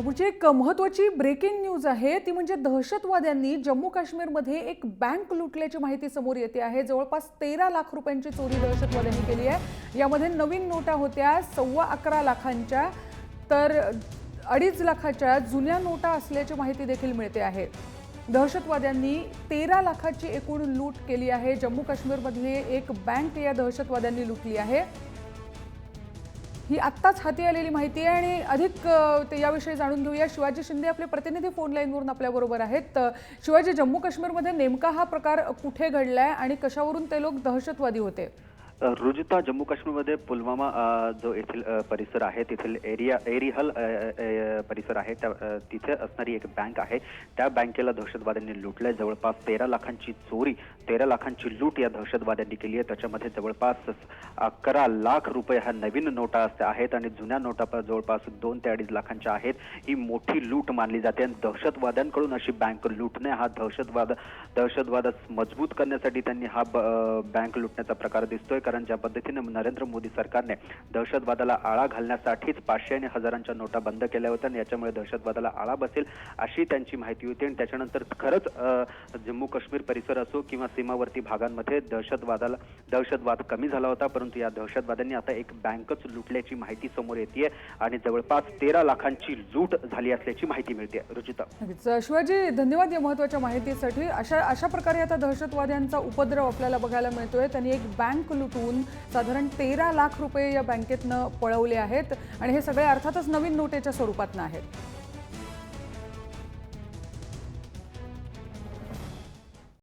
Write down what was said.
पुढची एक महत्त्वाची ब्रेकिंग न्यूज आहे ती म्हणजे दहशतवाद्यांनी जम्मू काश्मीरमध्ये एक बँक लुटल्याची माहिती समोर येते आहे। जवळपास 13 लाख रुपयांची चोरी दहशतवाद्यांनी केली आहे। यामध्ये नवीन नोटा होत्या 11.25 लाखांच्या, तर 2.5 लाखाच्या जुन्या नोटा असल्याची माहिती देखील मिळते आहे। दहशतवाद्यांनी 13 लाखाची एकूण लूट केली आहे। जम्मू काश्मीरमध्ये एक बँक या दहशतवाद्यांनी लुटली आहे। ही आत्ताच हाती आलेली माहिती आहे आणि अधिक याविषयी जाणून घेऊया। शिवाजी शिंदे आपले प्रतिनिधी फोन लाईनवरून आपल्याबरोबर आहेत। शिवाजी, जम्मू काश्मीरमध्ये नेमका हा प्रकार कुठे घडलाय आणि कशावरून ते लोक दहशतवादी होते? रुजुता, जम्मू काश्मीरमध्ये पुलवामा जो येथील परिसर आहे, तेथील एरिहल परिसर आहे, तिथे असणारी एक बँक आहे। त्या बँकेला दहशतवाद्यांनी लुटलंय। जवळपास 13 लाखांची चोरी, 13 लाखांची लूट या दहशतवाद्यांनी केली आहे। त्याच्यामध्ये जवळपास 11 लाख रुपये ह्या नवीन नोटा आहेत आणि जुन्या नोटा जवळपास 2 ते 2.5 लाखांच्या आहेत। ही मोठी लूट मानली जाते आणि दहशतवाद्यांकडून अशी बँक लुटणे हा दहशतवाद मजबूत करण्यासाठी त्यांनी हा बँक लुटण्याचा प्रकार दिसतोय। कारण ज्या पद्धतीने नरेंद्र मोदी सरकारने दहशतवादाला आळा घालण्यासाठीच 500 आणि हजारांच्या नोटा बंद केल्या होत्या आणि याच्यामुळे दहशतवादाला आळा बसेल अशी त्यांची माहिती होती। आणि त्याच्यानंतर खरंच जम्मू काश्मीर परिसर असो किंवा सीमावर्ती भागांमध्ये दहशतवाद कमी झाला होता, परंतु या दहशतवाद्यांनी आता एक बँकच लुटल्याची माहिती समोर येते आणि जवळपास 13 लाखांची लूट झाली असल्याची माहिती मिळते। रुचिता, शिवाजी, धन्यवाद या महत्त्वाच्या माहितीसाठी। अशा प्रकारे आता दहशतवाद्यांचा उपद्रव आपल्याला बघायला मिळतोय। त्यांनी एक बँक लुटून साधारण 13 लाख रुपये या बँकेतनं पळवले आहेत आणि हे सगळे अर्थातच नवीन नोटेच्या स्वरूपात आहेत।